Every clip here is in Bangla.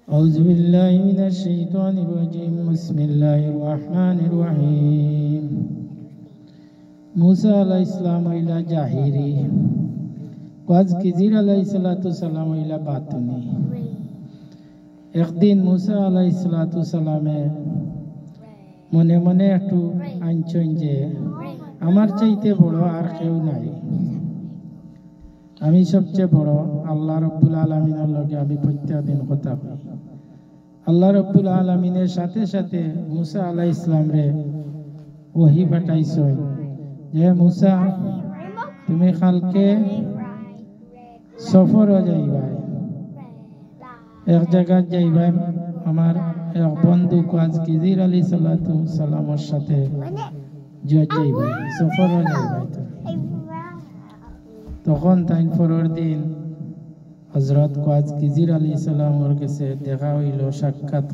أعوذ بالله من الشيطان الرجيم بسم الله الرحمن الرحيم موسى عليه السلام إلى جاهري قاز كزير عليه الصلاة والسلام إلى باطني একদিন মুসা আলাইহিস সালাতু সালামে মনে মনে একটু আনছেন যে আমার চাইতে বড় আর কেউ নাই, আমি সবচেয়ে বড়। আল্লাহ রব্বুল আলামিনের লগে আমি প্রত্যেকদিন কথা কই। আল্লাহ রব্বুল আলামিনের সাথে সাথে মুসা আলাইহিস সালাম রে ওহী পাঠাইছেন যে মুসা তুমি কালকে সফরে যাইবা, এক জায়গা যাইবা, আমার এক বন্ধু কাজ কিজির আলাইহিস সালাতু সালামের সাথে যাইবা, সফরে যাইবা। তখন তাই পরের দিন হযরত কাজ কিজির আলাইহিস সালামের কাছে দেখা হইল, সাক্ষাৎ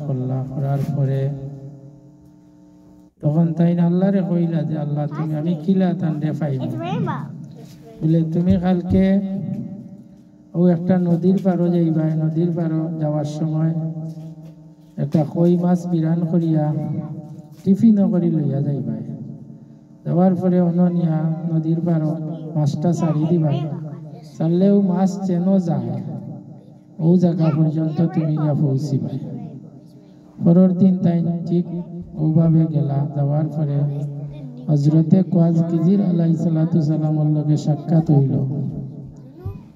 করার পরে তখন তাই আল্লাহরে কইলা যে আল্লাহ তুমি আমি কিলা তান্ডে পাইব বলে তুমি কালকে ও একটা নদীর পারো যাইবা, নদীর পারো যাওয়ার সময় একটা কই মাছ বিরান করিয়া টিফিন করি লইয়া যাইবা, যাওয়ার পরে অননিয়া নদীর পারো মাছটা ছাড়ি দিবা, ছাড়লেও মাছ যেন যায় ও জায়গা পর্যন্ত তুমি গিয়া পৌঁছিবা। পরের দিন তাই ঠিক ওভাবে গেলা, যাওয়ার পরে হযরতে কাজ কিজির আলাইহিস সালাতু সালামের লগে সাক্ষাৎ হইল।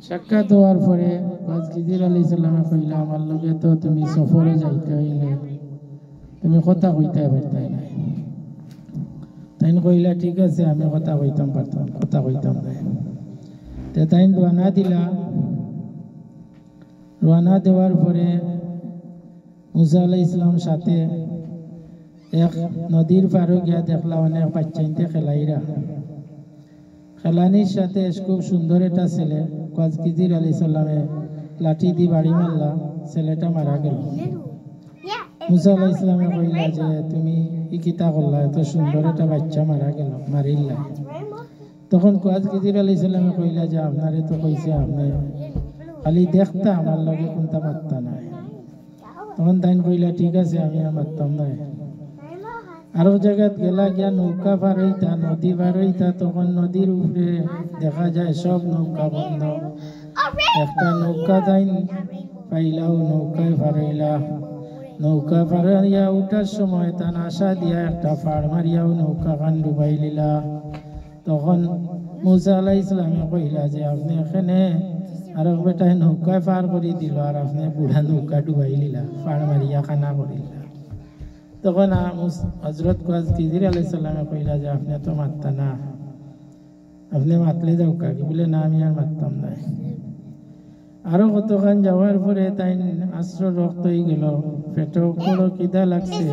সাক্ষাৎ হওয়ার পরে কাজ কিজির আলাইহিস সালামে কইলা আমার লগে তো তুমি সফরে যাইতে হইলে তুমি কথা কইতে পারতাই না। তাই কইলা ঠিক আছে আমি কথা কইতাম পারতাম, কথা কইতাম না। তে তাই রওনা দিলা। রওনা দেওয়ার পরে মুসা আলাইহিস সালাম সাথে এক নদীর পাড়ে গিয়া দেখলা অনেক বাচ্চাইতে খেলাইরা, খেলানির সাথে খুব সুন্দর একটা ছেলে কাজ কিজির আলাইহিস সালামে লাঠি দিয়ে বাড়ি মারলা, ছেলেটা মারা গেল। মুসা আলাইহিস সালামে কইলা যে তুমি কি কিতা করলা, এত সুন্দর একটা বাচ্চা মারা গেল, মারিলা। তখন কাজ কিজির আলাইহিস সালামে কইলা যে আপনারে তো কইছে আপনি খালি দেখতা আমার লগে কোনটা পাত্তা নাই। তখন তাই কইলা ঠিক আছে আমি আর মারতাম না। আরো জায়গাত গেলা, গিয়া নৌকা পার হইতা, নদী পার হইতা, তখন নদীর উপরে দেখা যায় সব নৌকা বন্ধ। একটা নৌকা তাই পাইলাও, নৌকায় পার হইলা। নৌকা পাড়িয়া উঠার সময় তান আশা দিয়া একটা ফাড় মারিয়াও নৌকা খান ডুবাই লিলা। তখন মুসা আলাইহিস সালামে কইলা যে আপনি এখানে আর বেটায় নৌকায় পার করে দিল আর আপনি বুড়া নৌকা ডুবাই লিলা, ফাড় মারিয়া খানা করিলা। তখন হযরত কাজ কিজির আলাইহিস সালামে কইলা যে আপনি তো মারতা না, আপনি মাতলে যাও কাকি বলে না আমি আর মারতাম না। আরো কতক্ষণ যাওয়ার পরে তাই আশ্র রক্ত হয়ে গেল, পেটে বড় খিদা লাগছে।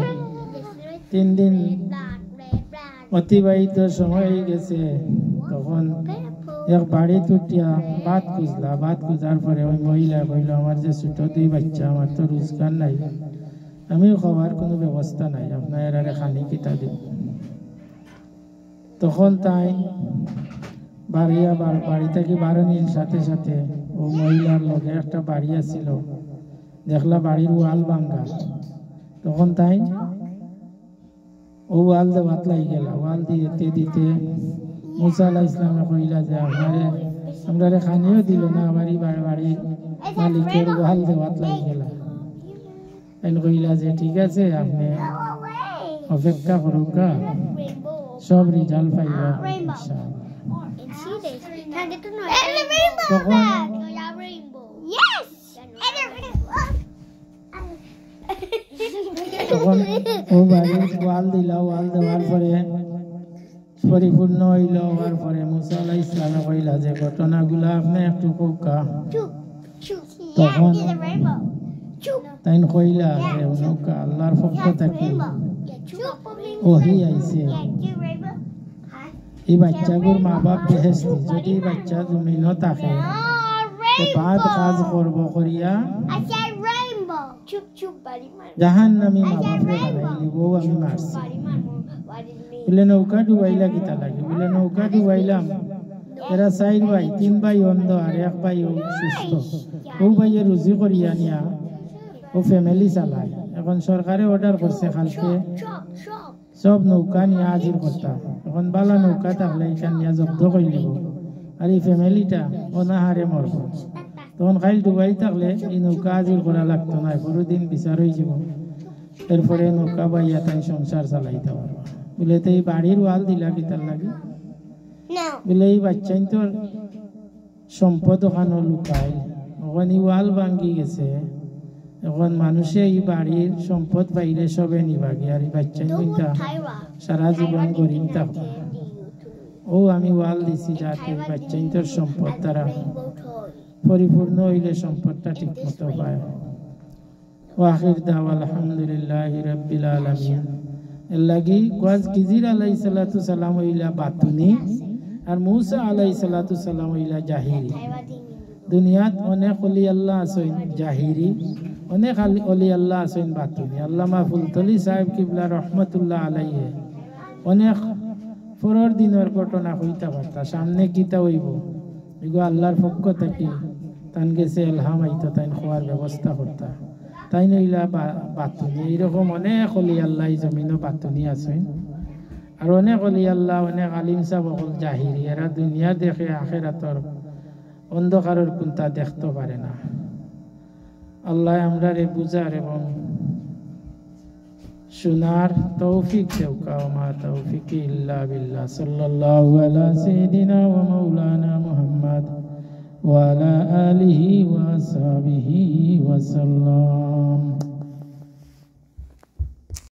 3 দিন অতিবাহিত সময় হয়ে গেছে। তখন এক বাড়ি তুটিয়া ভাত খুঁজলা, ভাত খুঁজার পরে ওই মহিলা কইল আমার যে ছোট 2 বাচ্চা, আমার তো রোজগার নাই, আমিও খাওয়ার কোনো ব্যবস্থা নাই, আপনার এরারে খানি কিতা দিব। তখন তাই বাড়ি থেকে বাড়ানির সাথে সাথে ও মহিলার লগে একটা বাড়ি আছিল, দেখলা বাড়ির ওয়াল ভাঙ্গা। তখন তাই ও ওয়াল দেওয়াত লাই গেলা, ওয়াল দিতে দিতে মুসা আলাইহিস সালামে কইলা যে আমরা খানিও দিল না, বাড়ির মালিকের ওয়াল দেওয়াত লাই গেলা। কইলা যে ঠিক আছে আপনি অপেক্ষা করুকা, সব রেজাল্ট পাইবা ইনশাআল্লাহ। তখন ও বাড়ির ওয়াল দিলা, ওয়াল দেওয়ার পরে পরিপূর্ণ হইল। হওয়ার পরে মুসা আলাইহিস সালামে কইলা যে ঘটনাগুলা আপনি একটু কৌকা। তখন তাই কইলা যে নৌকা আল্লাহর পক্ষ থেকে ওহী আইছে, এই বাচ্চাগুর মা বাপ বেহেশতি, যদি বাচ্চা জমিন থাকে বাদ কাজ করব করিয়া জাহান্নামী মা বাপরে বানাইলি, বউ আমি মারছি। বলে নৌকা ডুবাইলা কিতা লাগে, বলে নৌকা ডুবাইলাম এরা 4 ভাই, 3 ভাই অন্ধ আর 1 ভাই সুস্থ। ও ভাইয়ে রুজি করিয়া নিয়া ও ফ্যামিলি চালায়। এখন সরকারে অর্ডার করছে কালকে সব নৌকা নিয়ে হাজির করতে। এখন বালা নৌকা থাকলে এখান নিয়ে জব্দ করে দিব, আর এই ফ্যামিলিটা অনাহারে মরব। তখন খাইল ডুবাই থাকলে এই নৌকা হাজির করা লাগতো না, পুরো দিন বিচার হয়ে যাব। এরপরে নৌকা বাইয়া তাই সংসার চালাইতে পারবো বলে তো এই বাড়ির ওয়াল দিলা কিতার লাগে বলে এই বাচ্চাই তোর সম্পদ ওখানে লুকায়, ওখানে ওয়াল ভাঙ্গি গেছে। এখন মানুষে এই বাড়ির সম্পদ পাইলে সবে নিবাগে, আর এই বাচ্চাই কিন্তু সারা জীবন গরিব থাকবে। ও আমি ওয়াল দিছি যাতে বাচ্চাই তোর সম্পদ তারা পরিপূর্ণ হইলে সম্পদটা ঠিক মতো পায়। ওয়াখির দাওয়া আলহামদুলিল্লাহি রাব্বিল আলামিন। এর লাগি কোয়াজ খিজির আলাইহিস সালাতু সালাম হইলা বাতুনি, আর মূসা আলাইহিস সালাতু সালাম হইলা জাহিরি। দুনিয়াত অনেক ওলি আল্লাহ আছেন জাহিরি, অনেক ওলি আল্লাহ আছেন বাতুনি। আল্লামা ফুলতলি সাহেব কিবলা রহমতুল্লাহ আলাইহি অনেক পরের দিনের ঘটনা হইতে পারতা, সামনে কিতা হইব এগো আল্লাহর পক্ষ থেকে তান গেছে এলহাম আইতো, তাই খোয়ার ব্যবস্থা করতা, তাই নইলা বাতুনি। এইরকম অনেক অলি আল্লাহ জমিনও বাতুনি আছেন, আর অনেক অলি আল্লাহ অনেক আলিম সাহেব অকল জাহিরি। এরা দুনিয়া দেখে আখিরাতর অন্ধকারের কোনটা দেখতে পারে না। আল্লাহ আমরা রে বুঝার এবং শোনার তৌফিক দেউকা। ওমা তৌফিক ইল্লা বিল্লাহ। সাল্লাল্লাহু আলা সাইয়্যিদিনা ওয়া মাওলানা মুহাম্মদ ওয়া আলা আলিহি ওয়া আসহাবিহি ওয়া সাল্লাম।